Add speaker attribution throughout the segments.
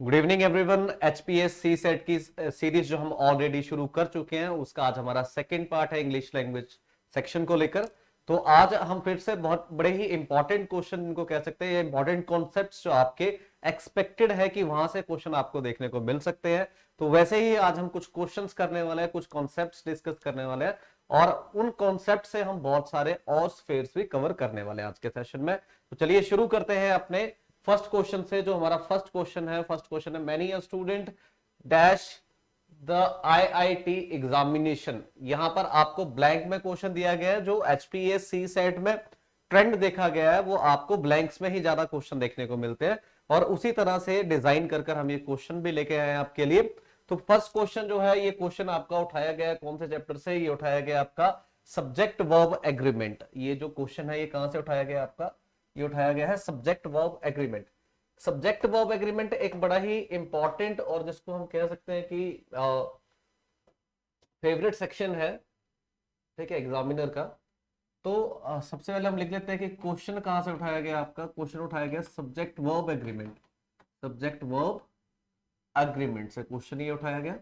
Speaker 1: Good evening everyone. HPS सी set की series जो हम ऑलरेडी शुरू कर चुके हैं उसका आज हमारा सेकंड पार्ट है इंग्लिश लैंग्वेज सेक्शन को लेकर। तो आज हम फिर से बहुत बड़े ही इंपॉर्टेंट क्वेश्चन इनको कह सकते हैं, इंपॉर्टेंट कॉन्सेप्ट्स जो आपके एक्सपेक्टेड है कि वहां से क्वेश्चन आपको देखने को मिल सकते हैं। तो वैसे ही आज हम कुछ क्वेश्चंस करने वाले हैं, कुछ कॉन्सेप्ट्स डिस्कस करने वाले हैं और उन कॉन्सेप्ट से हम बहुत सारे और स्फेयर्स भी कवर करने वाले हैं आज के सेशन में। तो चलिए शुरू करते हैं अपने फर्स्ट क्वेश्चन से। जो हमारा फर्स्ट क्वेश्चन है many a student dash the IIT examination. यहां पर आपको ब्लैंक में क्वेश्चन दिया गया है। जो एचपीएस सी सेट में ट्रेंड देखा गया है वो आपको ब्लैंक्स में ही ज्यादा क्वेश्चन देखने को मिलते हैं और उसी तरह से डिजाइन कर कर हम ये क्वेश्चन भी लेके आए हैं आपके लिए। तो फर्स्ट क्वेश्चन जो है ये क्वेश्चन आपका उठाया गया है कौन से चैप्टर से? ये उठाया गया आपका सब्जेक्ट वर्ब एग्रीमेंट। ये जो क्वेश्चन है ये कहां से उठाया गया आपका? ये उठाया गया है subject verb agreement. Subject verb agreement एक बड़ा ही इंपॉर्टेंट और जिसको हम कह सकते हैं कि फेवरेट सेक्शन है, ठीक है, एग्जामिनर का। तो सबसे पहले हम लिख लेते हैं कि क्वेश्चन कहां से उठाया गया आपका। क्वेश्चन उठाया गया subject verb agreement. Subject verb agreement से क्वेश्चन ये उठाया गया।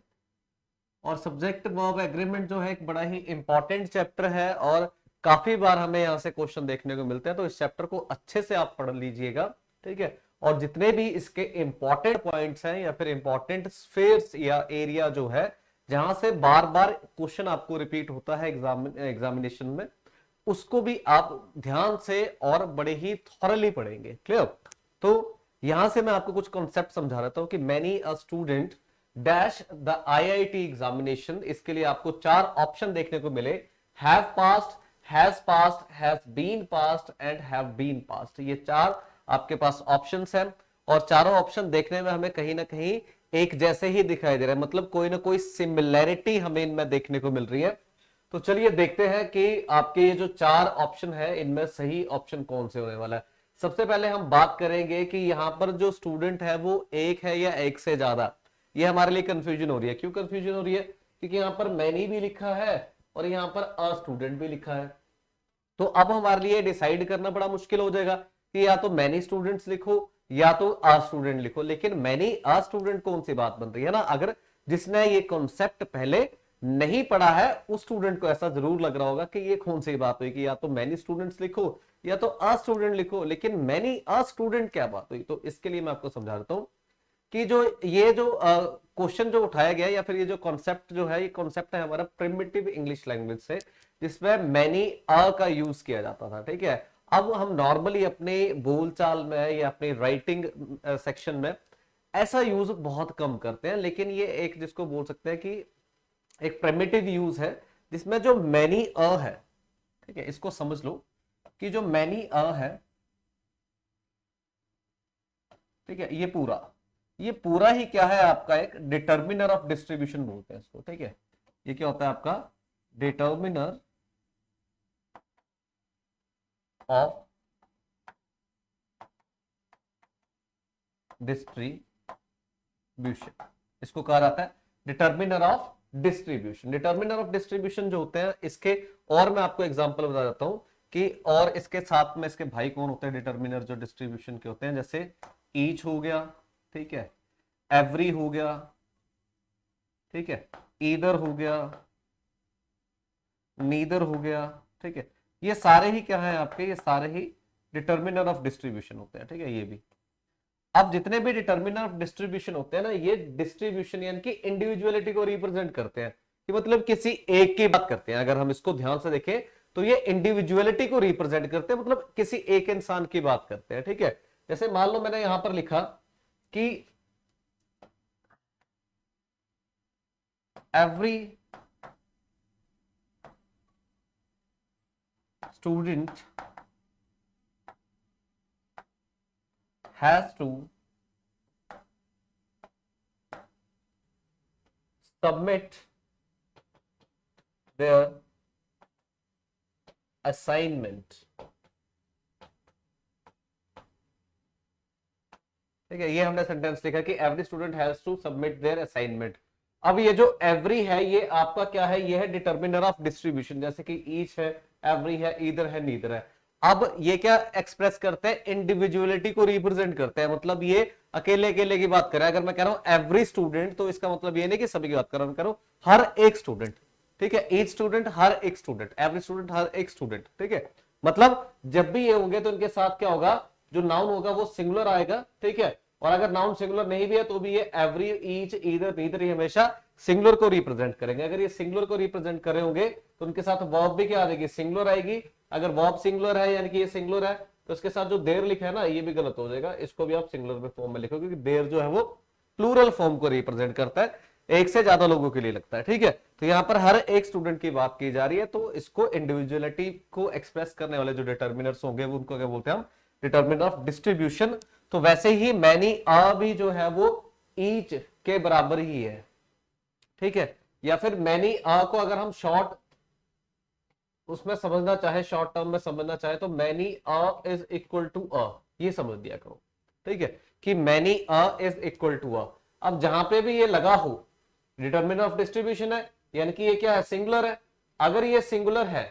Speaker 1: और सब्जेक्ट वर्ब एग्रीमेंट जो है एक बड़ा ही इंपॉर्टेंट चैप्टर है और काफी बार हमें यहाँ से क्वेश्चन देखने को मिलते हैं। तो इस चैप्टर को अच्छे से आप पढ़ लीजिएगा, ठीक है। और जितने भी इसके इंपॉर्टेंट पॉइंट्स हैं या फिर इंपॉर्टेंट स्फेयर्स या एरिया जो है जहां से बार बार क्वेश्चन आपको रिपीट होता है एग्जामिनेशन में, उसको भी आप ध्यान से और बड़े ही थॉरली पढ़ेंगे। क्लियर? तो यहां से मैं आपको कुछ कॉन्सेप्ट समझा रहा हूं कि many a student dash the IIT examination. इसके लिए आपको चार ऑप्शन देखने को मिले, have passed, has passed, has been passed and have been passed. ये चार आपके पास ऑप्शंस हैं और चारों ऑप्शन देखने में हमें कहीं ना कहीं एक जैसे ही दिखाई दे रहे हैं, मतलब कोई ना कोई सिमिलैरिटी हमें इनमें देखने को मिल रही है। तो चलिए देखते हैं कि आपके ये जो चार ऑप्शन है इनमें सही ऑप्शन कौन से होने वाला है। सबसे पहले हम बात करेंगे कि यहाँ पर जो स्टूडेंट है वो एक है या एक से ज्यादा। ये हमारे लिए कंफ्यूजन हो रही है। क्यों कंफ्यूजन हो रही है? क्योंकि यहाँ पर मैनी भी लिखा है और यहाँ पर अ स्टूडेंट भी लिखा है। तो अब हमारे लिए डिसाइड करना बड़ा मुश्किल हो जाएगा कि या तो मैनी स्टूडेंट्स लिखो या तो आ स्टूडेंट लिखो। लेकिन मैनी आ स्टूडेंट कौन सी बात बन रही है ना? अगर जिसने ये कॉन्सेप्ट पहले नहीं पढ़ा है उस स्टूडेंट को ऐसा जरूर लग रहा होगा कि ये कौन सी बात हुई कि या तो मैनी स्टूडेंट्स लिखो या तो आ स्टूडेंट लिखो, लेकिन मैनी आ स्टूडेंट क्या बात हुई? तो इसके लिए मैं आपको समझा देता हूं कि जो ये जो क्वेश्चन जो उठाया गया या फिर ये जो कॉन्सेप्ट जो है ये कॉन्सेप्ट है हमारा प्रिमिटिव इंग्लिश लैंग्वेज से, जिसमें मैनी अ का यूज किया जाता था, ठीक है। अब हम नॉर्मली अपने बोलचाल में या अपने राइटिंग सेक्शन में ऐसा यूज बहुत कम करते हैं, लेकिन ये एक जिसको बोल सकते हैं कि एक प्रिमिटिव यूज है जिसमें जो मैनी अ है, ठीक है, इसको समझ लो कि जो मैनी अ है, ठीक है, ये पूरा ही क्या है आपका एक डिटर्मिनर ऑफ डिस्ट्रीब्यूशन बोलते हैं इसको, ठीक है। ये क्या होता है आपका डिटर्मिनर ऑफ डिस्ट्रीब्यूशन, इसको कहा जाता है determiner of distribution. Determiner of distribution जो होते हैं इसके, और मैं आपको एग्जांपल बता देता हूं कि और इसके साथ में इसके भाई कौन होते हैं डिटर्मिनर जो डिस्ट्रीब्यूशन के होते हैं, जैसे ईच हो गया, ठीक है, एवरी हो गया, ठीक है, ईदर हो गया, नीदर हो गया, ठीक है। ये सारे ही क्या है आपके? ये सारे ही डिटर्मिनर ऑफ डिस्ट्रीब्यूशन होते हैं, ठीक है। ये भी अब जितने भी डिटर्मिनर ऑफ डिस्ट्रीब्यूशन होते हैं ना, ये डिस्ट्रीब्यूशन यानी कि इंडिविजुअलिटी को रिप्रेजेंट करते हैं, कि मतलब किसी एक की बात करते हैं। अगर हम इसको ध्यान से देखें तो ये इंडिविजुअलिटी को रिप्रेजेंट करते हैं, मतलब किसी एक इंसान की बात करते हैं, ठीक है। जैसे मान लो मैंने यहां पर लिखा कि every student has to submit their assignment, ठीक है। ये हमने सेंटेंस लिखा कि every student has to submit their assignment. अब ये जो एवरी है ये आपका क्या है? ये है डिटर्मिनर ऑफ डिस्ट्रीब्यूशन, जैसे कि ईच है, एवरी है, ईदर है, नीदर है। अब ये क्या एक्सप्रेस करते हैं, इंडिविजुअलिटी को रिप्रेजेंट करते हैं, मतलब ये अकेले अकेले की बात करें। अगर मैं कह रहा हूं एवरी स्टूडेंट, तो इसका मतलब ये नहीं कि सभी की बात कर रहा हूं, मैं कह रहा हूं हर एक स्टूडेंट, ठीक है, ईच स्टूडेंट, हर एक स्टूडेंट, एवरी स्टूडेंट, हर एक स्टूडेंट, ठीक है। मतलब जब भी ये होंगे तो इनके साथ क्या होगा, जो नाउन होगा वो सिंगुलर आएगा, ठीक है। और अगर नाउन सिंगुलर नहीं भी है तो भी ये एवरी, ईच, ईदर, नीदर, ये हमेशा सिंगुलर को रिप्रेजेंट करेंगे। अगर ये सिंगुलर को रिप्रेजेंट करे होंगे तो उनके साथ वर्ब भी क्या आ जाएगी, सिंगुलर आएगी। अगर वर्ब सिंगुलर है यानी कि ये सिंगुलर है, तो इसके साथ जो देर लिखा है ना, ये भी गलत हो जाएगा, इसको भी आप सिंगुलर में फॉर्म में लिखो, क्योंकि देर जो है वो प्लूरल फॉर्म को रिप्रेजेंट करता है, एक से ज्यादा लोगों के लिए लगता है, ठीक है। तो यहां पर हर एक स्टूडेंट की बात की जा रही है, तो इसको इंडिविजुअलिटी को एक्सप्रेस करने वाले जो डिटर्मिनर्स होंगे वो उनको क्या बोलते हैं हम, डिटर्मिनर ऑफ डिस्ट्रीब्यूशन। तो वैसे ही मैनी आ भी जो है वो ईच के बराबर ही है, ठीक है। या फिर मैनी आ को अगर हम शॉर्ट उसमें समझना चाहे, शॉर्ट टर्म में समझना चाहे, तो many a is equal to a, ये समझ दिया करो, ठीक है, कि many a is equal to a. अब जहां पे भी ये लगा हो, डिटर्मिनर ऑफ डिस्ट्रीब्यूशन है, यानी कि ये क्या है, सिंगुलर है। अगर ये सिंगुलर है,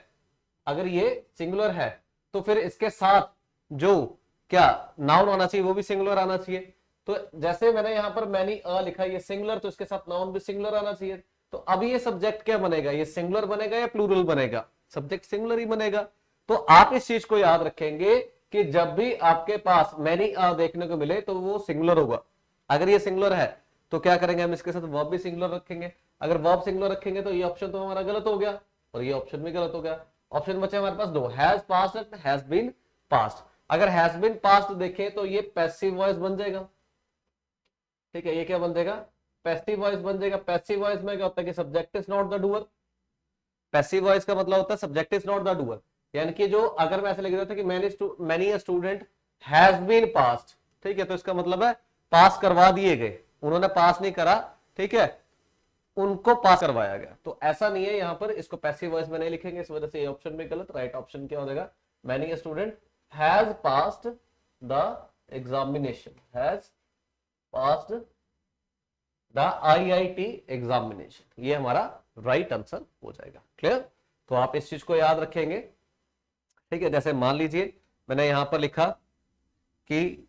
Speaker 1: अगर ये सिंगुलर है, तो फिर इसके साथ जो क्या नाउन आना चाहिए वो भी सिंगुलर आना चाहिए। तो जैसे मैंने यहां पर मैनी अ लिखा, ये सिंगुलर, तो इसके साथ नाउन भी सिंगुलर आना चाहिए। तो अब ये सब्जेक्ट क्या बनेगा, ये सिंगुलर बनेगा या प्लूरल बनेगा, सब्जेक्ट सिंगुलर ही बनेगा। तो आप इस चीज को याद रखेंगे कि जब भी आपके पास मैनी अ देखने को मिले तो वो सिंगुलर होगा। अगर ये सिंगुलर है तो क्या करेंगे हम, इसके साथ वर्ब भी सिंगुलर रखेंगे। अगर वर्ब सिंगुलर रखेंगे तो ये ऑप्शन तो हमारा गलत हो गया और ये ऑप्शन भी गलत हो गया। ऑप्शन बचे हमारे पास दो, has passed, has been passed. अगर हैज बीन पास्ड देखें तो ये पैसिव वॉइस बन जाएगा, ठीक है। ये क्या बन जाएगा, पैसिव वॉइस बन जाएगा। पैसिव वॉइस में क्या होता है कि subject is not the doer. Passive voice का मतलब होता है subject is not the doer, यानी कि जो अगर मैं ऐसे लिख देता कि many student has been passed, ठीक है, तो इसका मतलब है पास करवा दिए गए, उन्होंने पास नहीं करा, ठीक है, उनको पास करवाया गया। तो ऐसा नहीं है, यहां पर इसको पैसिव वॉइस में नहीं लिखेंगे, इस वजह से ये ऑप्शन भी गलत। राइट ऑप्शन क्या हो जाएगा, many student has passed the examination, has passed the IIT examination, ये हमारा राइट आंसर हो जाएगा। क्लियर, तो आप इस चीज को याद रखेंगे, ठीक है। जैसे मान लीजिए मैंने यहां पर लिखा कि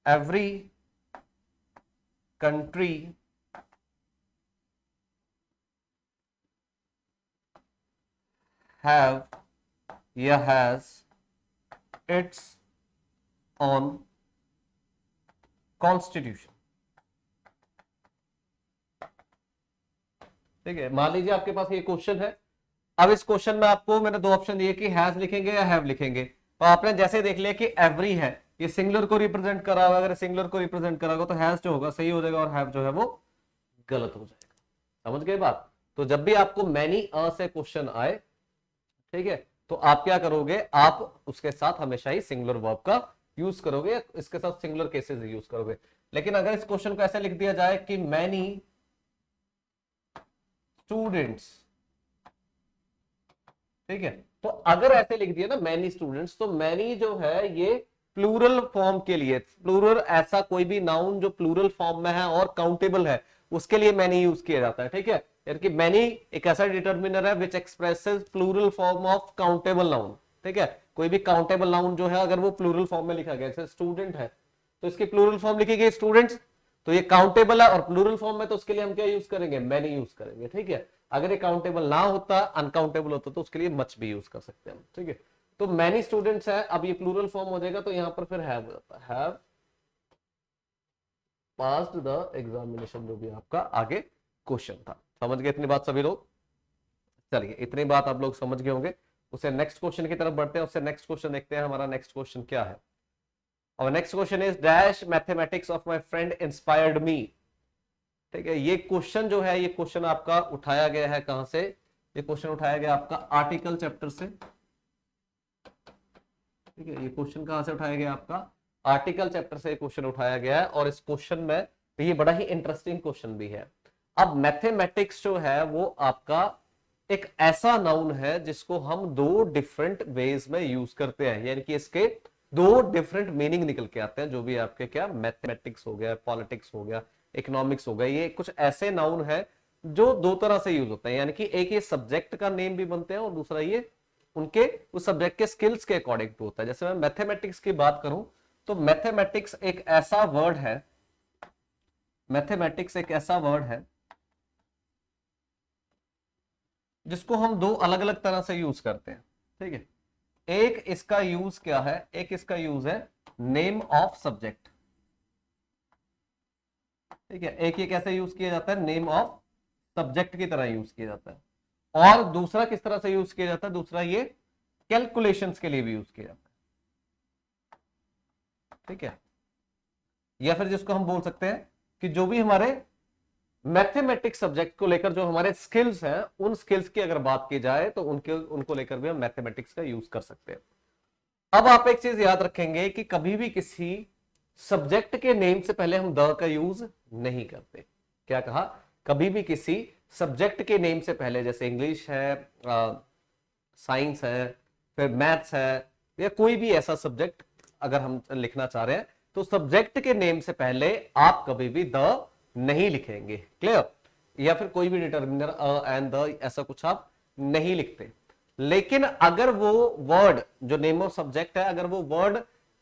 Speaker 1: एवरी कंट्री हैव या हैज इट्स ऑन कॉन्स्टिट्यूशन, ठीक है। मान लीजिए आपके पास ये क्वेश्चन है। अब इस क्वेश्चन में आपको मैंने दो ऑप्शन दिए कि हैज लिखेंगे या हैव लिखेंगे। तो आपने जैसे देख लिया कि एवरी है, ये सिंगुलर को रिप्रेजेंट करा हुआ, अगर सिंगुलर को रिप्रेजेंट करा होगा तो हैज जो होगा सही हो जाएगा और हैव जो है वो गलत हो जाएगा। समझ गए बात। तो जब भी आपको मैनी अ से क्वेश्चन आए, ठीक है, तो आप क्या करोगे, आप उसके साथ हमेशा ही सिंगुलर वर्ब का यूज करोगे, इसके साथ सिंगुलर केसेस यूज करोगे। लेकिन अगर इस क्वेश्चन को ऐसे लिख दिया जाए कि मैनी स्टूडेंट्स, ठीक है, तो अगर ऐसे लिख दिया ना मैनी स्टूडेंट्स, तो मैनी जो है ये प्लूरल फॉर्म के लिए, प्लूरल ऐसा कोई भी नाउन जो प्लूरल फॉर्म में है और काउंटेबल है उसके लिए मैनी यूज किया जाता है, ठीक है। यानी कि मैनी एक ऐसा डिटर्मिनर है which expresses plural form of countable noun, ठीक है। कोई भी काउंटेबल नाउन जो है अगर वो प्लूरल फॉर्म में लिखा गया, जैसे स्टूडेंट है तो इसकी प्लूरल फॉर्म लिखी गई स्टूडेंट्स, तो ये काउंटेबल है और प्लूरल फॉर्म में, तो उसके लिए हम क्या यूज करेंगे, मैनी यूज करेंगे, ठीक है। अगर ये काउंटेबल ना होता, अनकाउंटेबल होता, तो उसके लिए मच भी यूज कर सकते हैं हम, ठीक है। तो मैनी स्टूडेंट्स है, अब ये प्लूरल फॉर्म हो जाएगा तो यहां पर फिर हैव हो जाता है, हैव पास्ड द एग्जामिनेशन, जो भी आपका आगे क्वेश्चन था। समझ गए इतनी बात सभी लोग, चलिए इतनी बात आप लोग समझ गए होंगे। उससे नेक्स्ट क्वेश्चन की तरफ बढ़ते हैं। उससे नेक्स्ट क्वेश्चन देखते हैं, हमारा नेक्स्ट क्वेश्चन क्या है। और next question is dash mathematics of my friend inspired me, ठीक है। ये क्वेश्चन जो है, ये क्वेश्चन आपका उठाया गया है कहां से, ये क्वेश्चन उठाया गया आपका आर्टिकल चैप्टर से, ठीक है। ये क्वेश्चन कहां से उठाया गया आपका, आर्टिकल चैप्टर से क्वेश्चन उठाया गया है। और इस क्वेश्चन में तो ये बड़ा ही इंटरेस्टिंग क्वेश्चन भी है। अब मैथमेटिक्स जो है वो आपका एक ऐसा नाउन है जिसको हम दो डिफरेंट वेज में यूज करते हैं, यानी कि इसके दो डिफरेंट मीनिंग निकल के आते हैं। जो भी आपके क्या मैथमेटिक्स हो गया, पॉलिटिक्स हो गया, इकोनॉमिक्स हो गया, ये कुछ ऐसे नाउन है जो दो तरह से यूज होता है, यानी कि एक ये सब्जेक्ट का नेम भी बनते हैं और दूसरा ये उनके उस सब्जेक्ट के स्किल्स के अकॉर्डिंग टू होता है। जैसे मैं मैथमेटिक्स की बात करूं तो मैथमेटिक्स एक ऐसा वर्ड है, मैथमेटिक्स एक ऐसा वर्ड है जिसको हम दो अलग अलग तरह से यूज करते हैं। ठीक है, एक इसका यूज क्या है, एक इसका यूज है नेम ऑफ सब्जेक्ट। ठीक है, एक ये कैसे यूज किया जाता है, नेम ऑफ सब्जेक्ट की तरह यूज किया जाता है। और दूसरा किस तरह से यूज किया जाता है, दूसरा ये कैलकुलेशंस के लिए भी यूज किया जाता है। ठीक है, या फिर जिसको हम बोल सकते हैं कि जो भी हमारे मैथमेटिक्स सब्जेक्ट को लेकर जो हमारे स्किल्स हैं, उन स्किल्स की अगर बात की जाए तो उनको लेकर भी हम मैथमेटिक्स का यूज कर सकते हैं। अब आप एक चीज याद रखेंगे कि कभी भी किसी सब्जेक्ट के नेम से पहले हम द का यूज नहीं करते। क्या कहा, कभी भी किसी सब्जेक्ट के नेम से पहले, जैसे इंग्लिश है, साइंस है, फिर मैथ्स है, या कोई भी ऐसा सब्जेक्ट अगर हम लिखना चाह रहे हैं तो सब्जेक्ट के नेम से पहले आप कभी भी द नहीं लिखेंगे। क्लियर, या फिर कोई भी डिटर्मिनर अ एंड द ऐसा कुछ आप नहीं लिखते। लेकिन अगर वो वर्ड जो नेम ऑफ सब्जेक्ट है, अगर वो वर्ड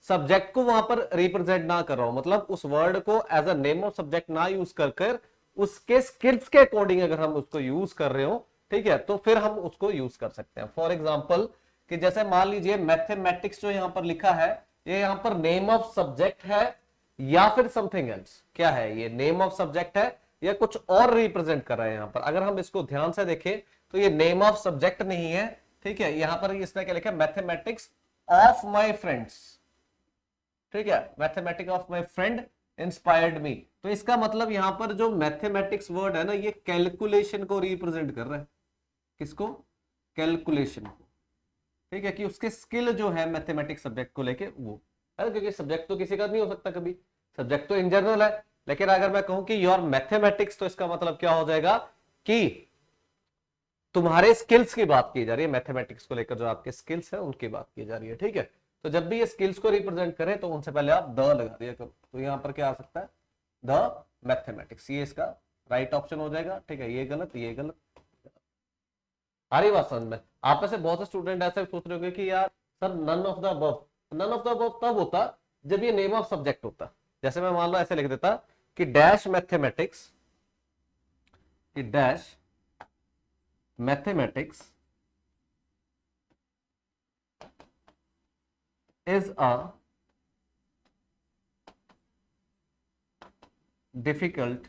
Speaker 1: सब्जेक्ट को वहां पर रिप्रेजेंट ना कर रहा हो, मतलब उस वर्ड को as a name of subject ना यूज कर उसके स्किल्स के अकॉर्डिंग अगर हम उसको यूज कर रहे हो, ठीक है, तो फिर हम उसको यूज कर सकते हैं। फॉर एग्जाम्पल कि जैसे मान लीजिए मैथमेटिक्स जो यहां पर लिखा है, ये यहां पर नेम ऑफ सब्जेक्ट है या फिर समथिंग एल्स। क्या है, ये नेम ऑफ सब्जेक्ट है या कुछ और रिप्रेजेंट कर रहा है। यहां पर अगर हम इसको ध्यान से देखें तो ये नेम ऑफ सब्जेक्ट नहीं है। ठीक है, यहां पर इसने क्या लिखा है, मैथमेटिक्स ऑफ माई फ्रेंड्स। ठीक है, mathematics of my friend inspired me. तो इसका मतलब यहां पर जो मैथमेटिक्स वर्ड है ना, ये कैलकुलेशन को रिप्रेजेंट कर रहा है। किसको, कैलकुलेशन को। ठीक है, कि उसके स्किल जो है मैथमेटिक्स सब्जेक्ट को लेके वो है, क्योंकि सब्जेक्ट तो किसी का नहीं हो सकता कभी, सब्जेक्ट तो इन जनरल है। लेकिन अगर मैं कहूं कि योर मैथमेटिक्स, तो इसका मतलब क्या हो जाएगा कि तुम्हारे स्किल्स की बात की जा रही है, मैथमेटिक्स को लेकर जो आपके स्किल्स है उनकी बात की जा रही है। ठीक है, तो जब भी ये स्किल्स को रिप्रेजेंट करें तो उनसे पहले आप द लगा दिया करो। तो यहां पर क्या आ सकता है, द मैथमेटिक्स, ये इसका राइट ऑप्शन हो जाएगा। ठीक है, ये गलत, ये गलत। आ रही बात समझ में? आप में से बहुत से स्टूडेंट ऐसे सोच रहे होंगे कि यार sir none of the above, none of the above तब होता जब ये नेम ऑफ सब्जेक्ट होता। जैसे मैं मान लो ऐसे लिख देता कि डैश मैथमेटिक्स, कि dash mathematics is a difficult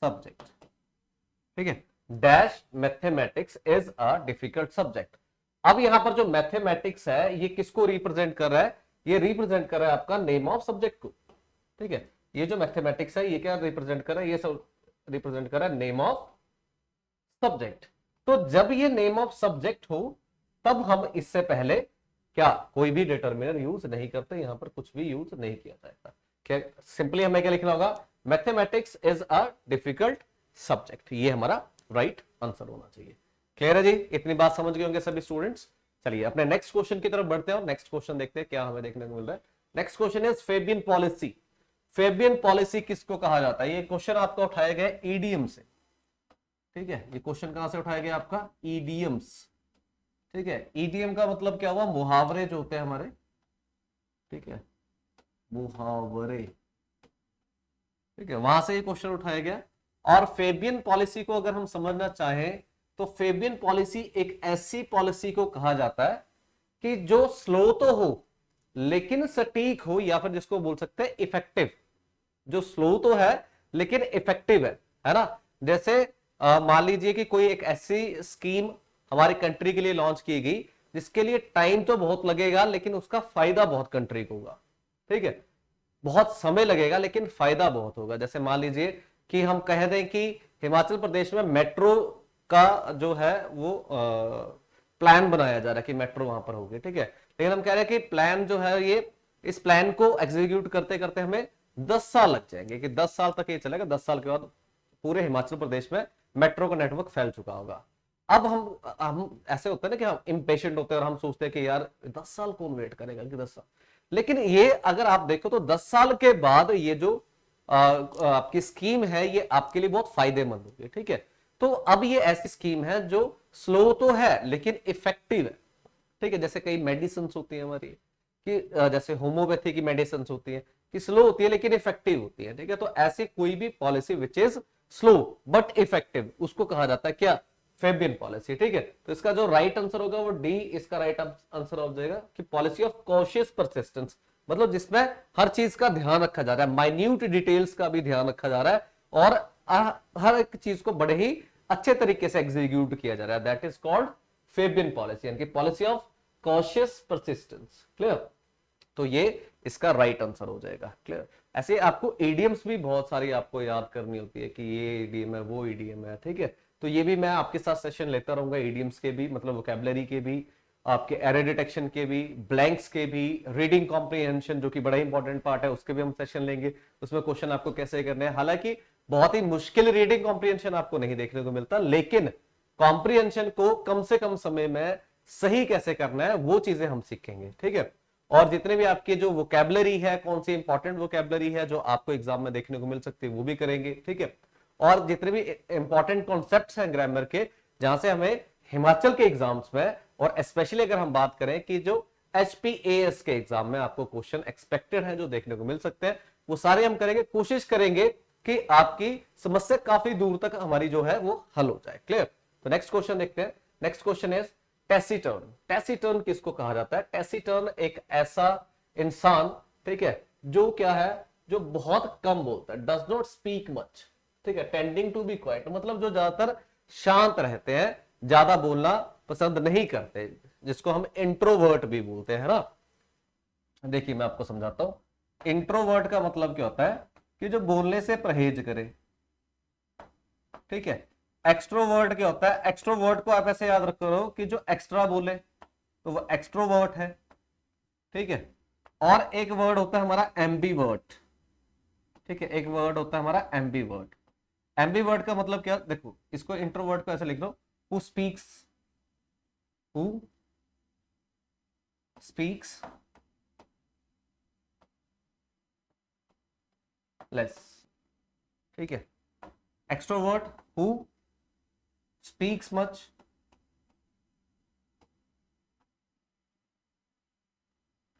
Speaker 1: subject. ठीक है, dash mathematics is a difficult subject. अब यहां पर जो मैथमेटिक्स है ये किसको रिप्रेजेंट कर रहा है, ये रिप्रेजेंट कर रहा है आपका नेम ऑफ सब्जेक्ट को। ठीक है, ये जो मैथमेटिक्स है ये क्या रिप्रेजेंट कर रहा है, ये सब रिप्रेजेंट कर रहा है नेम ऑफ सब्जेक्ट। तो जब ये नेम ऑफ सब्जेक्ट हो तब हम इससे पहले क्या कोई भी डिटर्मिनर यूज नहीं करते, यहां पर कुछ भी यूज नहीं किया जाता। क्या सिंपली हमें क्या लिखना होगा, mathematics is a difficult subject, ये हमारा राइट आंसर होना चाहिए। क्लियर है जी, इतनी बात समझ गए होंगे सभी स्टूडेंट्स। चलिए अपने नेक्स्ट क्वेश्चन की तरफ बढ़ते हैं और नेक्स्ट क्वेश्चन देखते हैं क्या हमें देखने को मिल रहा है। Next question is Fabian policy. Fabian policy किसको कहा जाता है, ये क्वेश्चन आपका उठाया गया ईडीएम से। ठीक है, ये क्वेश्चन कहां से उठाया गया आपका, ईडीएम्स। ठीक है, ईडीएम का मतलब क्या हुआ, मुहावरे जो होते हैं हमारे। ठीक है, मुहावरे। ठीक है, वहां से ये क्वेश्चन उठाया गया। और फेबियन पॉलिसी को अगर हम समझना चाहें तो फेबियन पॉलिसी एक ऐसी पॉलिसी को कहा जाता है कि जो स्लो तो हो लेकिन सटीक हो, या फिर जिसको बोल सकते हैं इफेक्टिव। जो स्लो तो है लेकिन इफेक्टिव है ना। जैसे मान लीजिए कि कोई एक ऐसी स्कीम हमारी कंट्री के लिए लॉन्च की गई जिसके लिए टाइम तो बहुत लगेगा लेकिन उसका फायदा बहुत कंट्री को होगा। ठीक है, बहुत समय लगेगा लेकिन फायदा बहुत होगा। जैसे मान लीजिए कि हम कह दें कि हिमाचल प्रदेश में मेट्रो का जो है वो प्लान बनाया जा रहा है कि मेट्रो वहां पर होगी। ठीक है, लेकिन हम कह रहे हैं कि प्लान जो है ये, इस प्लान को एग्जीक्यूट करते करते हमें 10 साल लग जाएंगे, कि 10 साल तक ये चलेगा, 10 साल के बाद पूरे हिमाचल प्रदेश में मेट्रो का नेटवर्क फैल चुका होगा। अब हम ऐसे होते हैं ना कि हम इम्पेशेंट होते हैं और हम सोचते हैं कि यार 10 साल कौन वेट करेगा, कि 10 साल। लेकिन ये अगर आप देखो तो 10 साल के बाद ये जो आपकी स्कीम है ये आपके लिए बहुत फायदेमंद होगी। ठीक है, तो अब ये ऐसी स्कीम है जो स्लो तो है लेकिन इफेक्टिव है। ठीक है, जैसे कई मेडिसिन होती है हमारी कि जैसे होम्योपैथी की मेडिसिन होती है कि स्लो होती है लेकिन इफेक्टिव होती है। ठीक है, तो ऐसी कोई भी policy which is slow but effective उसको कहा जाता है क्या, फेबियन पॉलिसी। ठीक है, तो इसका जो राइट आंसर होगा वो डी इसका राइट आंसर हो जाएगा कि पॉलिसी ऑफ कॉशियस परसिस्टेंस, मतलब जिसमें हर चीज का ध्यान रखा जा रहा है, माइन्यूट डिटेल्स का भी ध्यान रखा जा रहा है और हर एक चीज को बड़े ही अच्छे तरीके से एग्जीक्यूट किया जा रहा है, that is called Fabian policy, यानी कि policy of cautious persistence. Clear, तो ये इसका राइट आंसर हो जाएगा। क्लियर, ऐसे आपको ईडीएम्स भी बहुत सारी आपको याद करनी होती है कि ये ईडीएम है वो ईडीएम है। ठीक है, तो ये भी मैं आपके साथ सेशन लेता रहूंगा, ईडीएम्स के भी, मतलब वोकैबुलरी के भी, आपके एरर डिटेक्शन के भी, ब्लैंक्स के भी, रीडिंग कॉम्प्रिहेंशन जो कि बड़ा इंपॉर्टेंट पार्ट है उसके भी हम सेशन लेंगे, उसमें क्वेश्चन आपको कैसे करने हैं। हालांकि बहुत ही मुश्किल रीडिंग कॉम्प्रिहेंशन आपको नहीं देखने को मिलता, लेकिन कॉम्प्रिहेंशन को कम से कम समय में सही कैसे करना है वो चीजें हम सीखेंगे। ठीक है, और जितने भी आपके जो वोकैबुलरी है, कौन सी इंपॉर्टेंट वोकैबुलरी है जो आपको एग्जाम में देखने को मिल सकती है वो भी करेंगे। ठीक है, और जितने भी इंपॉर्टेंट कॉन्सेप्ट्स हैं ग्रामर के जहां से हमें हिमाचल के एग्जाम्स में, और स्पेशली अगर हम बात करें कि जो HPAS के एग्जाम में आपको क्वेश्चन एक्सपेक्टेड है जो देखने को मिल सकते हैं, वो सारे हम करेंगे, कोशिश करेंगे कि आपकी समस्या काफी दूर तक हमारी जो है वो हल हो जाए। क्लियर, तो नेक्स्ट क्वेश्चन देखते हैं। Next question is taciturn. Taciturn किसको कहा जाता है? टैसीटर्न एक ऐसा इंसान, ठीक है, जो क्या है, जो बहुत कम बोलता है, डज नॉट स्पीक मच। ठीक है, टेंडिंग टू बी क्वाइट, मतलब जो ज्यादातर शांत रहते हैं, ज्यादा बोलना पसंद नहीं करते, जिसको हम इंट्रोवर्ट भी बोलते हैं ना। देखिए मैं आपको समझाता हूं, इंट्रोवर्ट का मतलब क्या होता है कि जो बोलने से परहेज करे। ठीक है, एक्सट्रोवर्ट क्या होता है? एक्सट्रोवर्ट को आप ऐसे याद रखो कि जो एक्स्ट्रा बोले तो वो एक्सट्रोवर्ट है। ठीक है, और एक वर्ड होता है हमारा एम्बीवर्ट। ठीक है, एक वर्ड होता है हमारा एम्बीवर्ट। एम्बीवर्ट का मतलब क्या? देखो इसको, इंट्रोवर्ट को ऐसे लिख लो, हु स्पीक्स लेस। ठीक है, एक्सट्रोवर्ट हु स्पीक्स मच।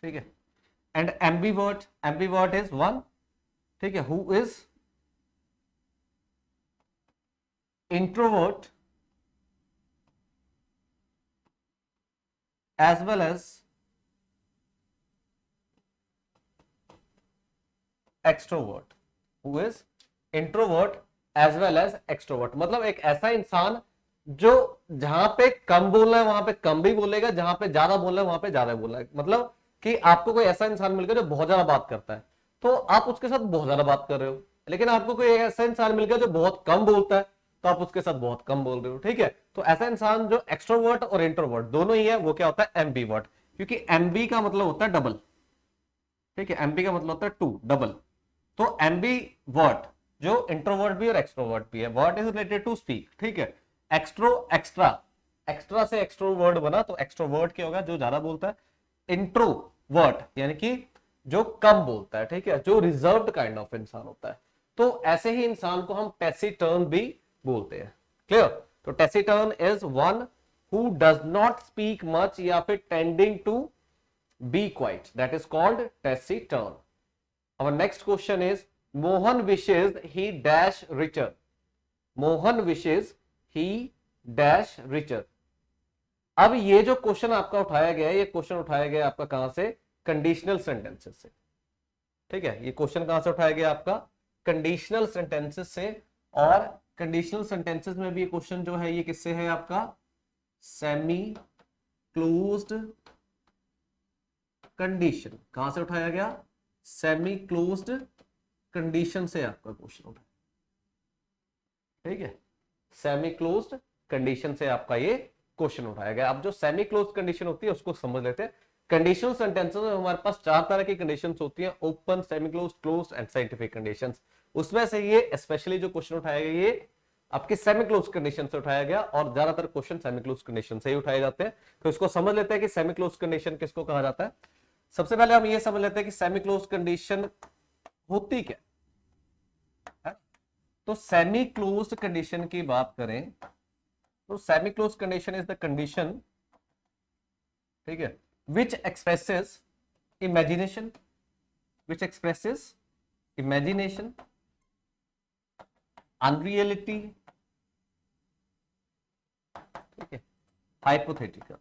Speaker 1: ठीक है, एंड एम्बीवर्ट इज वन, ठीक है, who is introvert as well as extrovert, who is introvert as well as extrovert, मतलब एक ऐसा इंसान जो जहां पे कम बोलना है वहां पे कम भी बोलेगा, जहां पे ज्यादा बोलना है वहां पे ज्यादा बोलना है। मतलब कि आपको कोई ऐसा इंसान मिल गया जो बहुत ज्यादा बात करता है तो आप उसके साथ बहुत ज्यादा बात कर रहे हो, लेकिन आपको कोई ऐसा इंसान मिल गया जो बहुत कम बोलता है तो आप उसके साथ बहुत कम बोल रहे हो। ठीक है, तो ऐसा इंसान जो एक्सट्रोवर्ट और इंट्रोवर्ट दोनों ही है वो क्या होता है? एम्बीवर्ट, क्योंकि एमबी का मतलब होता है डबल। ठीक है, एमबी का मतलब होता है टू, डबल। तो एम्बीवर्ट जो इंट्रोवर्ट भी और एक्सट्रोवर्ट भी है, वर्ट इज रिलेटेड टू स्पीक। ठीक है, एक्स्ट्रा एक्स्ट्रा से एक्सट्रोवर्ट बना तो एक्सट्रोवर्ट क्या होगा? जो ज्यादा बोलता है। इंट्रोवर्ट यानी कि जो कम बोलता है। ठीक है, जो रिजर्व्ड काइंड ऑफ इंसान होता है, तो ऐसे ही इंसान को हम टैसीटर्न भी बोलते हैं। क्लियर, तो taciturn is one who does not speak much या फिर tending to be quite, that is called taciturn. Our next question is Mohan wishes he dash richer. Mohan wishes he dash richer. अब ये जो question आपका उठाया गया है, ये क्वेश्चन उठाया गया आपका कहां से? कंडीशनल सेंटेंसेस से। ठीक है, ये क्वेश्चन कहां से उठाया गया आपका? कंडीशनल सेंटेंसेस से। और कंडीशनल सेंटेंसेस में भी ये क्वेश्चन जो है ये किससे है आपका? Semi closed condition. कहां से उठाया गया? सेमी क्लोज्ड कंडीशन से आपका क्वेश्चन उठा। ठीक है, सेमी क्लोज्ड कंडीशन से आपका ये क्वेश्चन उठाया गया। अब जो सेमी क्लोज्ड कंडीशन होती है उसको समझ लेते हैं। कंडीशनल सेंटेंसेस में हमारे पास चार तरह की कंडीशंस होती हैं, open, semi closed, closed end scientific conditions. उसमें से ये स्पेशली जो क्वेश्चन उठाया गया ये आपके सेमी क्लोज्ड कंडीशन से उठाया गया, और ज्यादातर क्वेश्चन सेमी क्लोज्ड कंडीशन से ही उठाए जाते हैं। तो इसको समझ लेते हैं कि सेमी क्लोज्ड कंडीशन किसको कहा जाता है। सबसे पहले हम ये समझ लेते हैं कि सेमी क्लोज्ड कंडीशन होती क्या। तो सेमी क्लोज्ड कंडीशन की बात करें तो semi closed condition is the condition, ठीक है, which expresses imagination, which expresses imagination, unreality, ठीक है, हाइपोथेटिकल।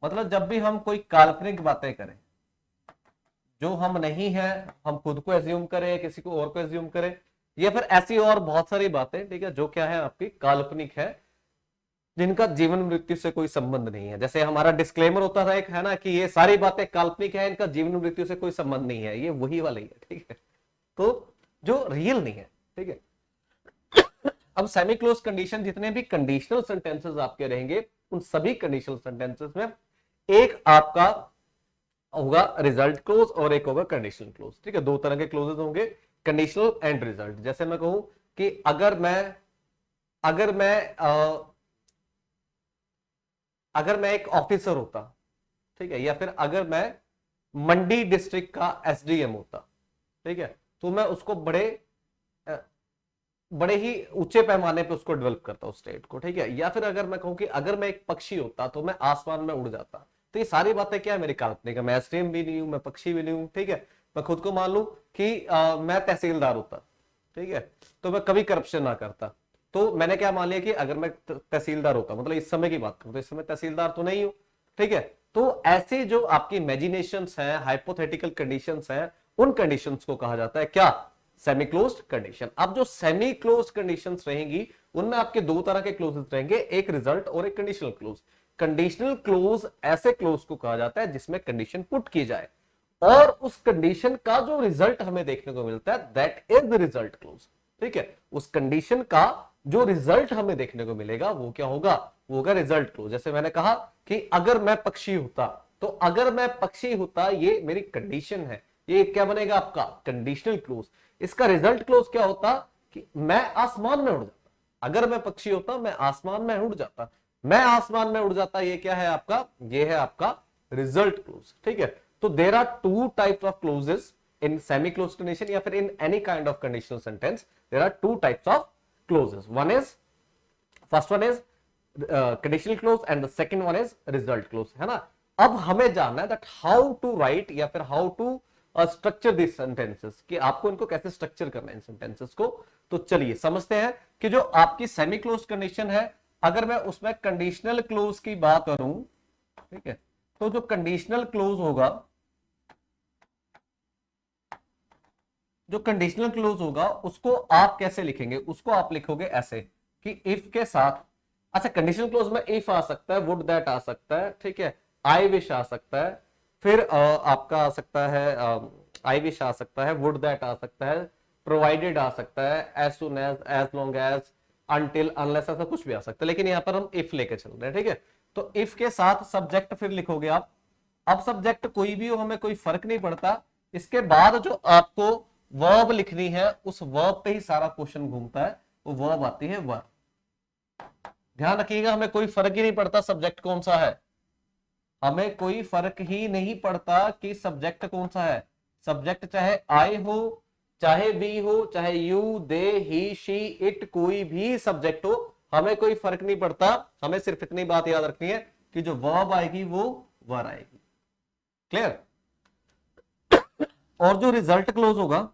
Speaker 1: मतलब जब भी हम कोई काल्पनिक बातें करें जो हम नहीं है, हम खुद को एज्यूम करें, किसी को और को एज्यूम करें, या फिर ऐसी और बहुत सारी बातें, ठीक है, जो क्या है आपकी काल्पनिक है, जिनका जीवन मृत्यु से कोई संबंध नहीं है। जैसे हमारा डिस्क्लेमर होता था एक, है ना, कि ये सारी बातें काल्पनिक है, इनका जीवन मृत्यु से कोई संबंध नहीं है, ये वही वाला ही है, ठीक है, तो जो रियल नहीं है, ठीक है। अब सेमी क्लोज कंडीशन, जितने भी कंडीशनल सेंटेंसेस आपके रहेंगे, उन सभी कंडीशनल सेंटेंसेस में एक आपका होगा रिजल्ट क्लोज और एक होगा कंडीशनल क्लोज, ठीक है। दो तरह के क्लोजेस होंगे, कंडीशनल एंड रिजल्ट। जैसे मैं कहूं कि अगर मैं एक ऑफिसर होता, ठीक है, या फिर अगर मैं मंडी डिस्ट्रिक्ट का एसडीएम होता, ठीक है, तो मैं उसको बड़े ही ऊंचे पैमाने पे उसको डेवलप करता हूं स्टेट को, ठीक है। या फिर अगर मैं कहूं कि अगर मैं एक पक्षी होता तो मैं आसमान में उड़ जाता। तो ये सारी बातें क्या है, मेरी काल्पनिक है, मैं एसडीएम भी नहीं हूं, मैं पक्षी भी नहीं हूं, ठीक है। मैं खुद को मान लूं कि मैं तहसीलदार होता, ठीक है, तो मैं कभी करप्शन ना करता। तो मैंने क्या मान लिया कि अगर मैं तहसीलदार होता, मतलब इस समय की बात करूं तो इस समय तहसीलदार तो नहीं हूं, ठीक है। तो ऐसे जो आपकी इमेजिनेशंस हैं, हाइपोथेटिकल कंडीशंस हैं, उन कंडीशंस को कहा जाता है क्या, सेमी क्लोज्ड कंडीशन। अब जो सेमी क्लोज्ड कंडीशंस रहेंगी उनमें आपके दो तरह के क्लोजेस रहेंगे, एक रिजल्ट और एक कंडीशनल क्लोज। कंडीशनल क्लोज ऐसे क्लोज को कहा जाता है जिसमें कंडीशन पुट की जाए और उस कंडीशन का जो रिजल्ट हमें देखने को मिलता है that is the result close, ठीक है। उस कंडीशन का जो रिजल्ट हमें देखने को मिलेगा वो क्या होगा, वो होगा रिजल्ट क्लोज। जैसे मैंने कहा कि अगर मैं पक्षी होता, तो अगर मैं पक्षी होता ये मेरी कंडीशन है, ये क्या बनेगा आपका कंडीशनल क्लोज। इसका रिजल्ट क्लोज क्या होता कि मैं आसमान में उड़ जाता। अगर मैं पक्षी होता मैं आसमान में उड़ जाता, मैं आसमान में उड़ जाता, ये क्या है आपका, ये है आपका रिजल्ट क्लोज, ठीक है। तो there are two types of clauses in semi clause condition या फिर in any kind of conditional sentence. There are two types of clauses, first one is conditional clause and the second one is result clause, है ना। अब हमें जानना है that how to write या फिर how to structure this sentences, कि आपको इनको कैसे स्ट्रक्चर करना है इन सेंटेंसेस को। तो चलिए समझते हैं कि जो आपकी सेमी क्लोज कंडीशन है, अगर मैं उसमें कंडीशनल क्लोज की बात करूं, ठीक है, तो जो कंडीशनल क्लोज होगा, जो कंडीशनल क्लोज होगा उसको आप कैसे लिखेंगे, उसको आप लिखोगे ऐसे कि इफ के साथ, अच्छा कंडीशनल क्लोज में इफ आ सकता है, वुड दैट आ सकता है, ठीक है, आई विश आ सकता है, फिर आपका आ सकता है आई विश आ सकता है, वुड दैट आ सकता है, प्रोवाइडेड आ सकता है, as soon as long as, until, unless, ऐसा कुछ भी आ सकता है, लेकिन यहां पर हम इफ लेके चल रहे हैं, ठीक है। तो इफ के साथ सब्जेक्ट फिर लिखोगे आप। अब सब्जेक्ट कोई भी हो, हमें कोई फर्क नहीं पड़ता। इसके बाद जो आपको वर्ब लिखनी है, उस वर्ब पे ही सारा क्वेश्चन घूमता है, वो वर्ब आती है वर्ब। ध्यान रखिएगा, हमें कोई फर्क ही नहीं पड़ता सब्जेक्ट कौन सा है, हमें कोई फर्क ही नहीं पड़ता कि सब्जेक्ट कौन सा है। सब्जेक्ट चाहे आई हो, चाहे वी हो, चाहे you, they, he, she, it, कोई भी सब्जेक्ट हो, हमें कोई फर्क नहीं पड़ता। हमें सिर्फ इतनी बात याद रखनी है कि जो वर्ब आएगी वो वर आएगी। क्लियर। और जो रिजल्ट क्लोज होगा,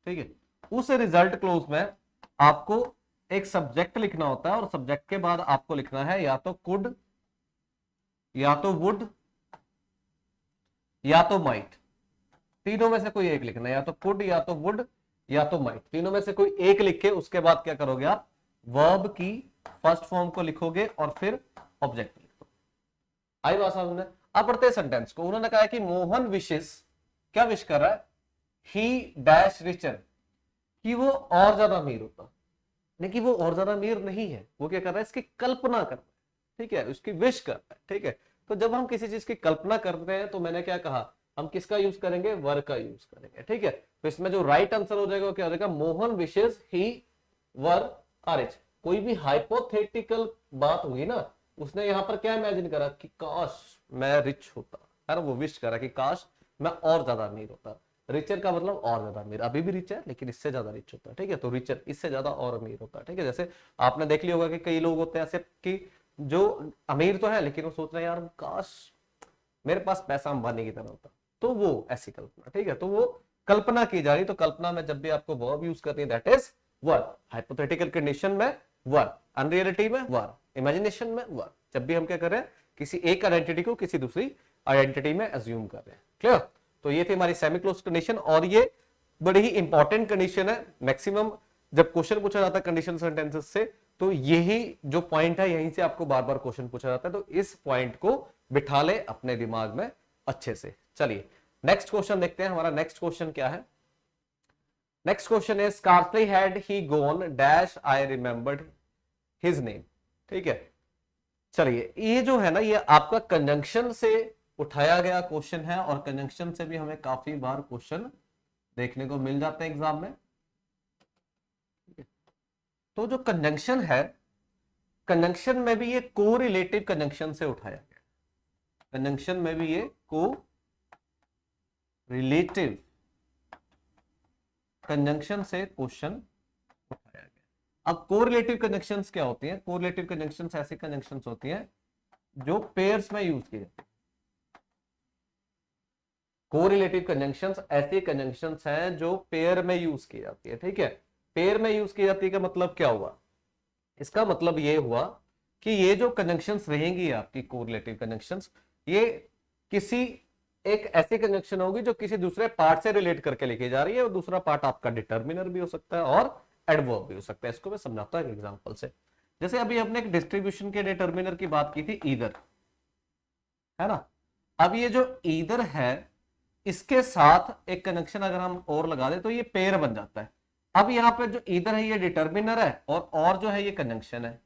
Speaker 1: ठीक है, उस रिजल्ट क्लोज में आपको एक सब्जेक्ट लिखना होता है और सब्जेक्ट के बाद आपको लिखना है या तो कुड, या तो वुड, या तो माइट। तीनों में से कोई एक लिखना है, या तो कुड, या तो वुड, या तो माइट। तीनों में से कोई एक लिख के उसके बाद क्या करोगे आप, वर्ब की फर्स्ट फॉर्म को लिखोगे और फिर ऑब्जेक्ट लिखोगे। आई बात समझ में। अब पढ़ते हैं सेंटेंस को। उन्होंने कहा कि मोहन विशेष, क्या विश कर रहा है, ही डैश रिचर, कि वो और ज्यादा अमीर होता। नहीं कि वो और ज्यादा अमीर नहीं है, वो क्या कर रहा है, इसकी कल्पना कर रहा है, ठीक है, उसकी विश कर रहा है, ठीक है। तो जब हम किसी चीज की कल्पना कर रहे हैं तो मैंने क्या कहा, हम किसका यूज करेंगे, वर का यूज करेंगे, ठीक है। तो इसमें जो राइट आंसर हो जाएगा वो क्या हो जाएगा, मोहन विशेष ही वर आर रिच। कोई भी हाइपोथेटिकल बात होगी ना, उसने यहां पर क्या इमेजिन करा कि काश मैं रिच होता, है ना, वो विश करा कि काश मैं और ज्यादा अमीर होता। रिचर का मतलब और ज्यादा अमीर, अभी भी रिच है लेकिन इससे ज्यादा रिच होता है, ठीक है। तो रिचर इससे ज्यादा और अमीर होता है, ठीक है। जैसे आपने देख लिया होगा कि कई लोग होते हैं ऐसे कि जो अमीर तो है लेकिन वो सोच रहे हैं यार काश मेरे पास पैसा अंबानी की तरह होता, तो वो ऐसी कल्पना, ठीक है। तो वो कल्पना की जा रही, तो कल्पना में जब भी आपको वर्ब यूज करनी है that is were, hypothetical condition में वर, अनरियलिटी में वर, इमेजिनेशन में वर, जब भी हम क्या कर रहे हैं किसी एक आइडेंटिटी को किसी दूसरी आइडेंटिटी में अज्यूम कर रहे हैं। क्लियर? तो ये थी हमारी सेमी क्लोज कंडीशन, और ये बड़ी ही इंपॉर्टेंट कंडीशन है। मैक्सिमम जब क्वेश्चन पूछा जाता है कंडीशन सेंटेंसेस से, तो यही जो पॉइंट है यहीं से आपको बार बार क्वेश्चन पूछा जाता है, तो इस पॉइंट को बिठा ले अपने दिमाग में अच्छे से। चलिए नेक्स्ट क्वेश्चन देखते हैं। हमारा नेक्स्ट क्वेश्चन क्या है? Next question is scarcely had he gone dash I remembered his name, ठीक है। चलिए ये जो है ना ये आपका कंजंक्शन से उठाया गया क्वेश्चन है, और कंजंक्शन से भी हमें काफी बार क्वेश्चन देखने को मिल जाते हैं एग्जाम में। तो जो कंजंक्शन है, कंजंक्शन में भी ये को रिलेटिव कंजंक्शन से उठाया गया, कंजंक्शन में भी ये को रिलेटिव कंजंक्शन से क्वेश्चन उठाया गया। अब कोरिलेटिव कंजंक्शंस क्या होती हैं? कोरिलेटिव कंजंक्शंस ऐसी कंजंक्शंस होती हैं जो पेयर्स में यूज की जाती है। कोरिलेटिव कंजंक्शंस ऐसी कंजंक्शंस हैं जो पेयर में यूज की जाती है, ठीक है। पेयर में यूज की जाती है का मतलब क्या हुआ? इसका मतलब ये हुआ कि ये जो कंजंक्शंस रहेंगी आपकी कोरिलेटिव कंजंक्शंस, ये किसी एक ऐसी कंजंक्शन होगी जो किसी दूसरे पार्ट से रिलेट करके लिखी जा रही है, और दूसरा पार्ट आपका डिटर्मिनर भी हो सकता है और एडवर्ब भी हो सकता है। इसको मैं समझाता हूं एक एग्जांपल से। जैसे अभी हमने एक डिस्ट्रीब्यूशन के डिटर्मिनर की बात की थी, ईदर, है ना। अब ये जो ईदर है इसके साथ एक कनेक्शन अगर हम और लगा दें तो ये पेयर बन जाता है। अब यहाँ पे जो ईदर है ये डिटर्मिनर है, और जो है ये कंजंक्शन है।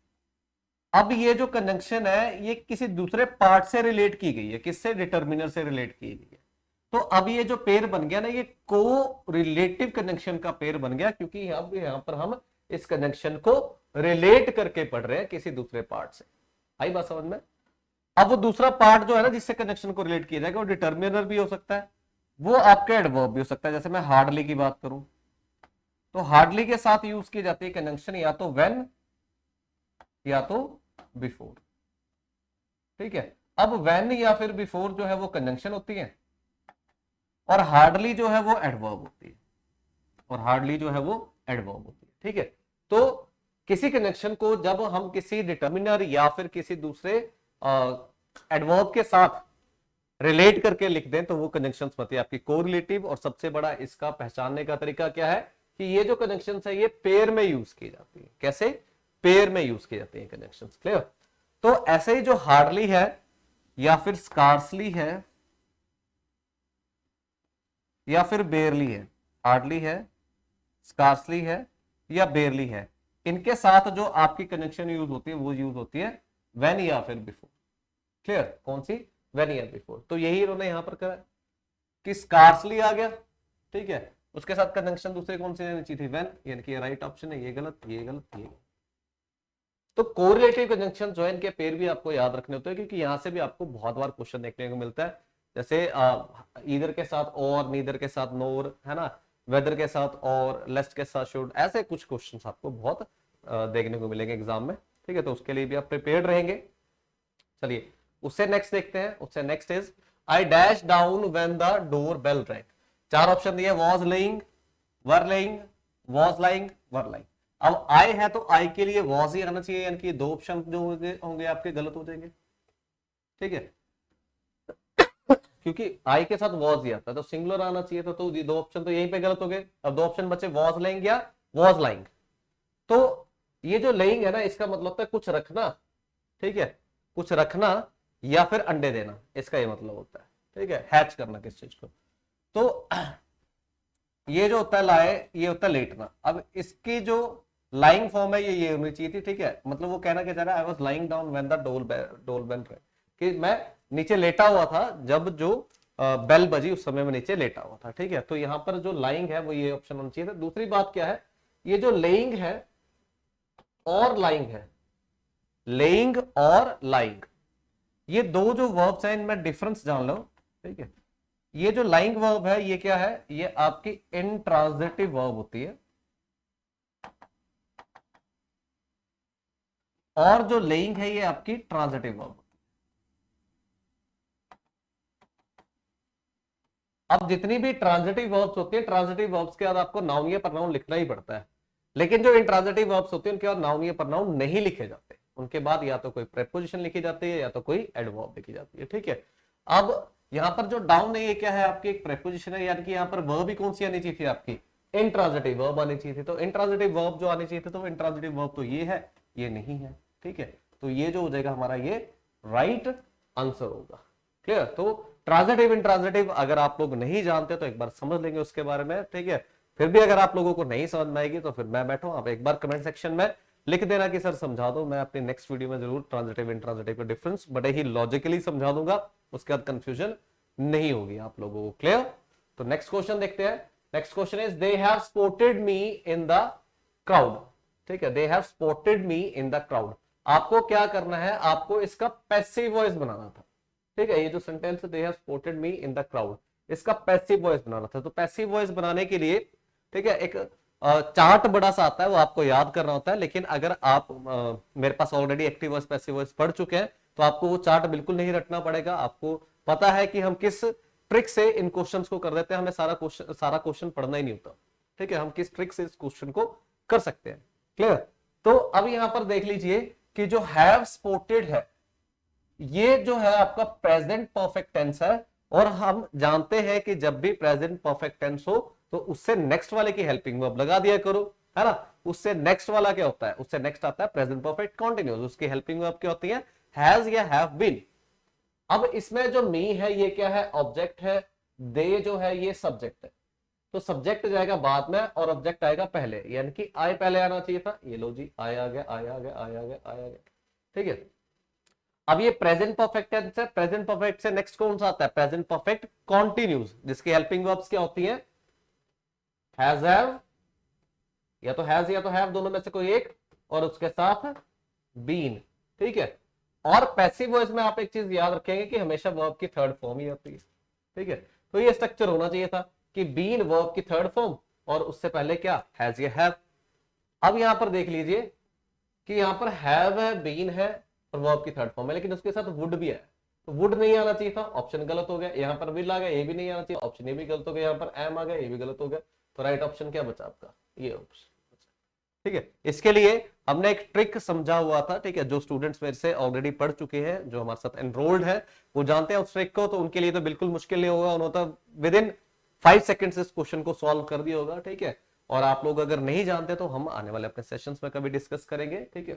Speaker 1: अब ये जो कंजंक्शन है ये किसी दूसरे पार्ट से रिलेट की गई है, किससे? डिटर्मिनर से रिलेट की गई है। तो अब ये जो पेयर बन गया ना ये को रिलेटिव कंजंक्शन का पेयर बन गया, क्योंकि अब यहां पर हम इस कंजंक्शन को रिलेट करके पढ़ रहे हैं किसी दूसरे पार्ट से। आई बात समझ में? अब वो दूसरा पार्ट जो है ना जिससे कंजंक्शन को रिलेट किया जाएगा वो डिटर्मिनर भी हो सकता है, वो आपका एडवर्ब भी हो सकता है। जैसे मैं हार्डली की बात करूं तो हार्डली के साथ यूज की जाती है कंजंक्शन या तो व्हेन या तो बिफोर, ठीक है। अब व्हेन या फिर बिफोर जो है वो कंजंक्शन होती है, और हार्डली जो है वो एडवर्ब होती है, और हार्डली जो है वो एडवर्ब होती है, ठीक है। तो किसी कंजंक्शन को जब हम किसी डिटर्मिनर या फिर किसी दूसरे एडवर्ब के साथ रिलेट करके लिख दें तो वो कंजंक्शंस बनती है आपकी कोरिलेटिव। और सबसे बड़ा इसका पहचानने का तरीका क्या है कि ये जो कंजंक्शंस है ये पेयर में यूज की जाती है। कैसे? पेयर में यूज की जाती है कंजंक्शंस। क्लियर? तो ऐसे ही जो हार्डली है या फिर स्कार्सली है या फिर बेयरली है, हार्डली है, स्कार्सली है या बेयरली है, इनके साथ जो आपकी कंजंक्शन यूज होती है वो यूज होती है व्हेन या फिर बिफोर। क्लियर? कौन सी? व्हेन या बिफोर। तो यही इन्होंने यहां पर करा कि स्कार्सली आ गया, ठीक है, उसके साथ कंजंक्शन दूसरे कौन सी लेनी चाहिए थी? व्हेन, यानी कि राइट ऑप्शन है, ये गलत, ये गलत, ये गलत। तो कोरिलेटिव कंजंक्शन जो है इनके पेयर भी आपको याद रखने होते हैं, क्योंकि यहां से भी आपको बहुत बार क्वेश्चन देखने को मिलता है। जैसे ईदर के साथ और, नीदर के साथ नोर, है ना, वेदर के साथ और, लेस्ट के साथ शुड, ऐसे कुछ क्वेश्चंस आपको बहुत देखने को मिलेंगे एग्जाम में, ठीक है। तो उसके लिए भी आप प्रिपेयर्ड रहेंगे। चलिए उससे नेक्स्ट देखते हैं। उससे next is I dash down when the door bell rang. चार ऑप्शन दिए, was laying, were laying, was lying, were lying. अब आई है तो आई के लिए वॉज ही आना चाहिए, यानी कि दो ऑप्शन जो होंगे आपके गलत हो जाएंगे, ठीक है, क्योंकि आई के साथ वॉज ही आता है तो सिंगुलर आना चाहिए था, तो दो ऑप्शन तो यहीं पे गलत हो गए। अब दो ऑप्शन बचे, वॉज लेइंग या वॉज लाइंग। तो ये जो लेइंग है ना इसका मतलब होता है कुछ रखना, ठीक है, कुछ रखना या फिर अंडे देना, इसका ये मतलब होता है, ठीक है, हैच करना किस चीज को। तो ये जो होता है लाए, ये होता है लेटना। अब इसकी जो लाइंग फॉर्म है ये होनी चाहिए थी, ठीक है, मतलब वो कहना क्या चाह रहा है, I was lying down when the door bell rang, कि मैं नीचे लेटा हुआ था जब जो बेल बजी उस समय में नीचे लेटा हुआ था, ठीक है। तो यहां पर जो लाइंग है वो ये ऑप्शन होना चाहिए था। दूसरी बात क्या है, ये जो लेइंग है और लाइंग है, लेइंग और लाइंग, ये दो जो वर्ब्स हैं इनमें डिफरेंस जान लो, ठीक है। ये जो लाइंग वर्ब है ये क्या है, ये आपकी इंट्रांजिटिव वर्ब होती है, और जो लेइंग है ये आपकी ट्रांजिटिव वर्ब। अब जितनी भी ट्रांजिटिव वर्ब्स होती है, ट्रांजिटिव वर्ब्स के बाद आपको नाउन या प्रोनाउन लिखना ही पड़ता है, लेकिन जो इंट्रांजिटिव वर्ब्स होती है उनके बाद नाउन या प्रोनाउन नहीं लिखे जाते, उनके बाद या तो कोई प्रेपोजिशन लिखी जाती है या तो कोई एडवर्ब लिखी जाती है, ठीक है। अब यहाँ पर जो डाउन है ये क्या है, आपकी एक प्रेपोजिशन है, यानी कि यहाँ पर वर्ब भी कौन सी आनी चाहिए थी, आपकी इंट्रांजिटिव वर्ब आनी चाहिए थी। तो इंट्रांजिटिव वर्ब जो आनी चाहिए थी, तो इंट्रांजिटिव वर्ब तो ये है, ये नहीं है, ठीक है। तो ये जो हो जाएगा हमारा, ये राइट आंसर होगा। क्लियर। तो ट्रांजिटिव इंट्रांजिटिव अगर आप लोग नहीं जानते तो एक बार समझ लेंगे उसके बारे में, ठीक है। फिर भी अगर आप लोगों को नहीं समझ में आएगी तो फिर मैं बैठूं, आप एक बार कमेंट सेक्शन में लिख देना कि सर समझा दो, मैं अपनी नेक्स्ट वीडियो में जरूर ट्रांजिटिव इंट्रांजिटिव का डिफरेंस बड़े ही लॉजिकली समझा दूंगा, उसके बाद कंफ्यूजन नहीं होगी आप लोगों को। क्लियर। तो नेक्स्ट क्वेश्चन देखते हैं। Next question is they have spotted me in the crowd, ठीक है। They have spotted me in the crowd, आपको क्या करना है, आपको इसका पैसिव वॉइस बनाना था, ठीक है। ये जो सेंटेंस है they have spotted me in the crowd, इसका पैसिव वॉइस बनाना था। तो पैसिव वॉइस बनाने के लिए, ठीक है, एक चार्ट बड़ा सा आता है, वो आपको याद करना होता है। लेकिन अगर आप मेरे पास already active voice passive voice पढ़ चुके हैं तो आपको वो चार्ट बिल्कुल नहीं रटना पड़ेगा। आपको पता है कि हम किस ट्रिक से इन क्वेश्चंस को कर देते हैं, हमें सारा क्वेश्चन पढ़ना ही नहीं होता, ठीक है। हम किस ट्रिक से इस क्वेश्चन को कर सकते हैं। क्लियर। तो अब यहां पर देख लीजिए कि जो हैव स्पॉटेड है ये जो है आपका प्रेजेंट परफेक्ट टेंस है, और हम जानते हैं कि जब भी प्रेजेंट परफेक्ट टेंस हो तो उससे नेक्स्ट वाले की हेल्पिंग वर्ब लगा दिया करो, है ना। उससे नेक्स्ट वाला क्या होता है, उससे नेक्स्ट आता है प्रेजेंट परफेक्ट कंटीन्यूअस, उसकी हेल्पिंग वर्ब क्या होती है, हैज या हैव बीन। अब इसमें जो मी है ये क्या है, ऑब्जेक्ट है, दे जो है ये सब्जेक्ट है। तो सब्जेक्ट जाएगा बाद में और ऑब्जेक्ट आएगा पहले, यानी कि आई पहले आना चाहिए था। ये लो जी, आई आ गया, आई आ गया, आई आ गया, आई आ गया, ठीक है। अब ये प्रेजेंट परफेक्ट टेंस है, प्रेजेंट परफेक्ट से नेक्स्ट कौन सा आता है, प्रेजेंट परफेक्ट कॉन्टिन्यूस, जिसकी हेल्पिंग वर्ब्स क्या होती है, हैज हैव, या तो हैज या तो हैव, दोनों में से कोई एक, और उसके साथ बीन, ठीक है। और पैसिव वॉइस में आप एक चीज याद रखेंगे कि हमेशा वर्ब की थर्ड फॉर्म ही आती है, ठीक है। तो ये स्ट्रक्चर होना चाहिए था कि बीन वर्ब की थर्ड फॉर्म और उससे पहले क्या, हैज या हैव। अब यहां पर देख लीजिए कि यहां पर हैव है, बीन है और वर्ब की थर्ड फॉर्म है, लेकिन उसके साथ वुड भी है। तो वुड नहीं आना चाहिए था, ऑप्शन गलत हो गया। यहाँ पर विल आ गया, ये भी नहीं आना चाहिए, ऑप्शन ये भी गलत हो गया। यहाँ पर एम आ गया, ये भी गलत हो गया। तो राइट ऑप्शन क्या बचा आपका, ये ऑप्शन, ठीक है। इसके लिए हमने एक ट्रिक समझा हुआ था, ठीक है। जो स्टूडेंट्स मेरे से ऑलरेडी पढ़ चुके हैं, जो हमारे साथ एनरोल्ड है, वो जानते हैं उस ट्रिक को, तो उनके लिए तो बिल्कुल मुश्किल नहीं होगा, उन्होंने तो विद इन 5 सेकेंड्स इस क्वेश्चन को सॉल्व कर दिया होगा, ठीक है। और आप लोग अगर नहीं जानते तो हम आने वाले अपने सेशंस में कभी डिस्कस करेंगे, ठीक है।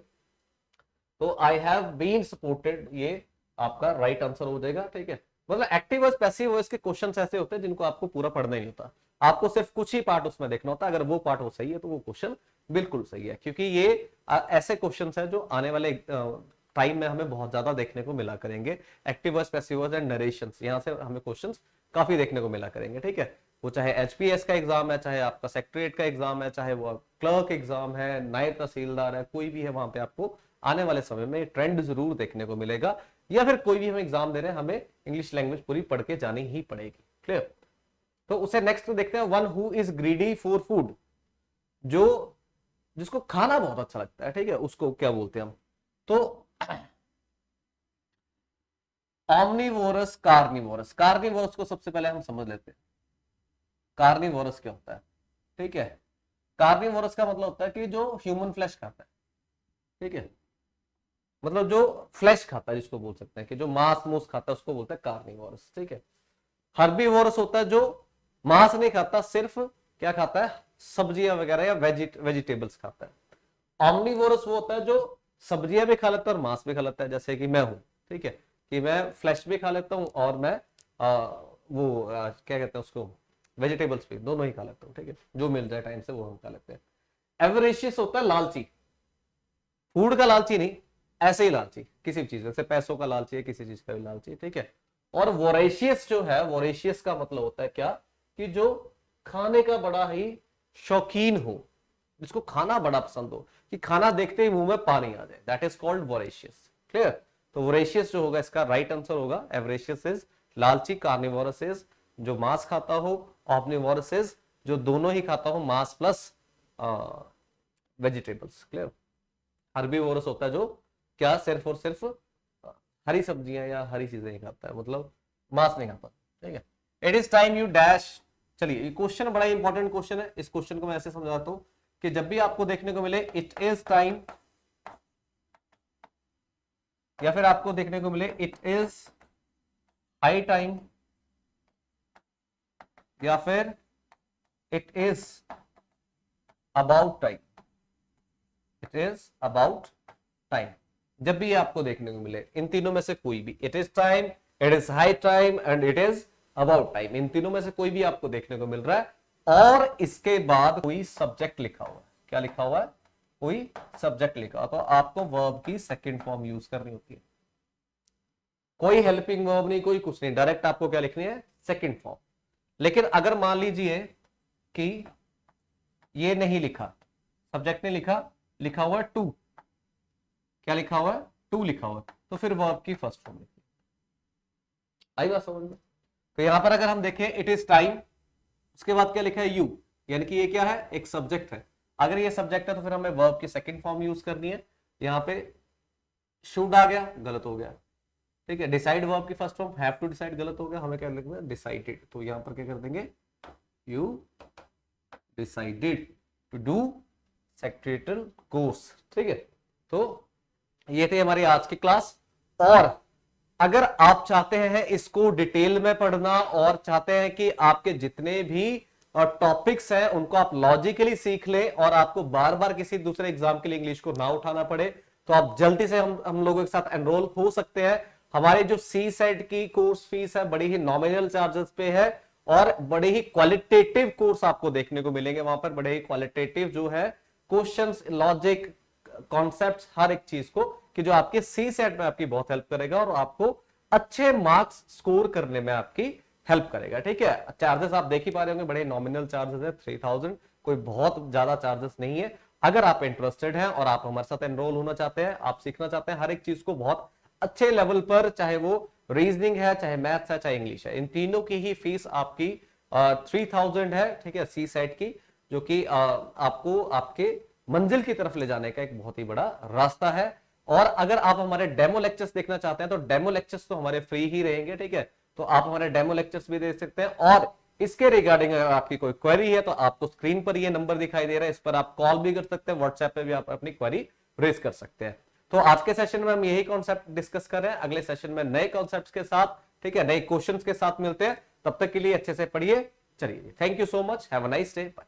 Speaker 1: तो आई हैव बीन सपोर्टेड, ये आपका राइट आंसर हो जाएगा, ठीक है। मतलब एक्टिव वॉइस पैसिव वॉइस के क्वेश्चंस ऐसे होते हैं जिनको आपको पूरा पढ़ना ही नहीं होता, आपको सिर्फ कुछ ही पार्ट उसमें देखना होता है। अगर वो पार्ट वो सही है तो वो क्वेश्चन बिल्कुल सही है, क्योंकि ये ऐसे क्वेश्चंस हैं जो आने वाले टाइम में हमें बहुत ज्यादा देखने को मिला करेंगे। Active voice passive voice and narrations, यहां से हमें क्वेश्चंस काफी देखने को मिला करेंगे, ठीक है। वो चाहे एचपीएस का एग्जाम है, चाहे आपका सेक्रेटरीट का एग्जाम है, चाहे वो क्लर्क एग्जाम है, नायब तहसीलदार है, कोई भी है, वहां पे आपको आने वाले समय में ट्रेंड जरूर देखने को मिलेगा। या फिर कोई भी हम एग्जाम दे रहे हैं, हमें इंग्लिश लैंग्वेज पूरी पढ़ के जानी ही पड़ेगी। क्लियर। तो उसे नेक्स्ट देखते हैं, one who is greedy for food, जो जिसको खाना बहुत अच्छा लगता है, ठीक है, उसको क्या बोलते हैं हम, तो ऑमनीवोरस, कार्निवोरस। कार्निवोरस को सबसे पहले हम समझ लेते हैं, कार्निवोरस क्या होता है, ठीक है। कार्निवोरस का मतलब होता है कि जो ह्यूमन फ्लैश खाता है, ठीक है, मतलब जो फ्लैश खाता है, जिसको बोल सकते हैं कि जो मांस मूस खाता है, उसको बोलते हैं कार्निवोरस, ठीक है। हर्बीवोरस होता है जो मांस नहीं खाता, सिर्फ क्या खाता है, सब्जियां वगैरह या वेजिटेबल्स खाता है। ऑमनीवोरस वो होता है जो सब्जियां भी खा लेता है और मांस भी खा लेता है, जैसे कि मैं हूं, ठीक है, कि मैं फ्लैश भी खा लेता हूं और मैं क्या कहते हैं उसको, वेजिटेबल्स भी, दोनों ही खा लेता हूं, ठीक है, जो मिल जाए टाइम से वो हम खा लेते हैं। एवरेशियस होता है लालची, फूड का लालची नहीं, ऐसे ही लालची, किसी भी चीज, जैसे पैसों का लालची है, किसी चीज का भी लालची, ठीक है। और वोरेशियस जो है, वोरेशियस का मतलब होता है क्या, कि जो खाने का बड़ा ही शौकीन हो, जिसको खाना बड़ा पसंद हो, कि खाना देखते ही मुंह में पानी आ जाए, that is called voracious. Clear. तो वोरेशियस जो होगा इसका राइट आंसर होगा, एवरेशियस इज लालची, कार्निवोरस इज जो मांस खाता हो, ऑम्निवोरस जो दोनों ही खाता हो, मांस प्लस वेजिटेबल्स। क्लियर? हर्बीवोरस होता है जो क्या सिर्फ और सिर्फ हरी सब्जियां या हरी चीजें ही खाता है, मतलब मांस नहीं खाता। ठीक है, it is time you dash. चलिए, ये क्वेश्चन बड़ा ही इंपॉर्टेंट क्वेश्चन है। इस क्वेश्चन को मैं ऐसे समझाता हूं कि जब भी आपको देखने को मिले इट इज टाइम, या फिर आपको देखने को मिले इट इज हाई टाइम, या फिर it is about time, it is about time, जब भी ये आपको देखने को मिले, इन तीनों में से कोई भी, it is time, it is high time and it is about time, इन तीनों में से कोई भी आपको देखने को मिल रहा है और इसके बाद कोई सब्जेक्ट लिखा हुआ है, क्या लिखा हुआ है, कोई सब्जेक्ट लिखा हुआ, तो आपको वर्ब की सेकंड फॉर्म यूज करनी होती है। कोई हेल्पिंग वर्ब नहीं, कोई कुछ नहीं, डायरेक्ट आपको क्या लिखनी है, सेकंड फॉर्म। लेकिन अगर मान लीजिए कि ये नहीं लिखा, सब्जेक्ट ने लिखा, लिखा हुआ है टू, क्या लिखा हुआ है, टू लिखा हुआ है, तो फिर वर्ब की फर्स्ट फॉर्म लिखिए। आई बात समझ में? तो यहां पर अगर हम देखें इट इज टाइम, उसके बाद क्या लिखा है, यू, यानी कि ये क्या है, एक सब्जेक्ट है। अगर ये सब्जेक्ट है तो फिर हमें वर्ब की सेकंड फॉर्म यूज करनी है। यहां पे शुड आ गया, गलत हो गया। ठीक है, डिसाइड वर्ब की first form have to decide, गलत हो गया, हमें क्या लिखना है, डिसाइडेड। तो यहां पर क्या कर देंगे, you decided to do secretarial course. ठीक है, तो ये थी हमारी आज की क्लास। और अगर आप चाहते हैं इसको डिटेल में पढ़ना और चाहते हैं कि आपके जितने भी टॉपिक्स हैं उनको आप लॉजिकली सीख लें और आपको बार बार किसी दूसरे एग्जाम के लिए इंग्लिश को ना उठाना पड़े, तो आप जल्दी से हम लोगों के साथ एनरोल हो सकते हैं। हमारे जो सी सेट की कोर्स फीस है बड़ी ही नॉमिनल चार्जेस पे है और बड़े ही क्वालिटेटिव कोर्स आपको देखने को मिलेंगे वहां पर, बड़े ही क्वालिटेटिव जो है क्वेश्चंस, लॉजिक, कॉन्सेप्ट्स, हर एक चीज को कि जो आपके सी सेट में आपकी बहुत हेल्प करेगा और आपको अच्छे मार्क्स स्कोर करने में आपकी हेल्प करेगा। ठीक है, चार्जेस आप देख ही पा रहे होंगे, बड़े नॉमिनल चार्जेस है, 3000, कोई बहुत ज्यादा चार्जेस नहीं है। अगर आप इंटरेस्टेड हैं और आप हमारे साथ एनरोल होना चाहते हैं, आप सीखना चाहते हैं हर एक चीज को बहुत अच्छे लेवल पर, चाहे वो रीजनिंग है, चाहे मैथ्स है, चाहे इंग्लिश है, इन तीनों की ही फीस आपकी 3000 है। ठीक है, सी सेट की, जो कि आपको आपके मंजिल की तरफ ले जाने का एक बहुत ही बड़ा रास्ता है। और अगर आप हमारे डेमो लेक्चर्स देखना चाहते हैं तो डेमो लेक्चर्स तो हमारे फ्री ही रहेंगे। ठीक है, तो आप हमारे डेमो लेक्चर्स भी देख सकते हैं। और इसके रिगार्डिंग अगर आपकी कोई क्वेरी है तो आपको स्क्रीन पर ये नंबर दिखाई दे रहा है, इस पर आप कॉल भी कर सकते हैं, व्हाट्सएप पे भी आप अपनी क्वेरी रेज कर सकते हैं। तो आज के सेशन में हम यही कॉन्सेप्ट डिस्कस कर रहे हैं, अगले सेशन में नए कॉन्सेप्ट के साथ, ठीक है, नए क्वेश्चन के साथ मिलते हैं। तब तक के लिए अच्छे से पढ़िए। चलिए, thank you so much, have a nice day, bye.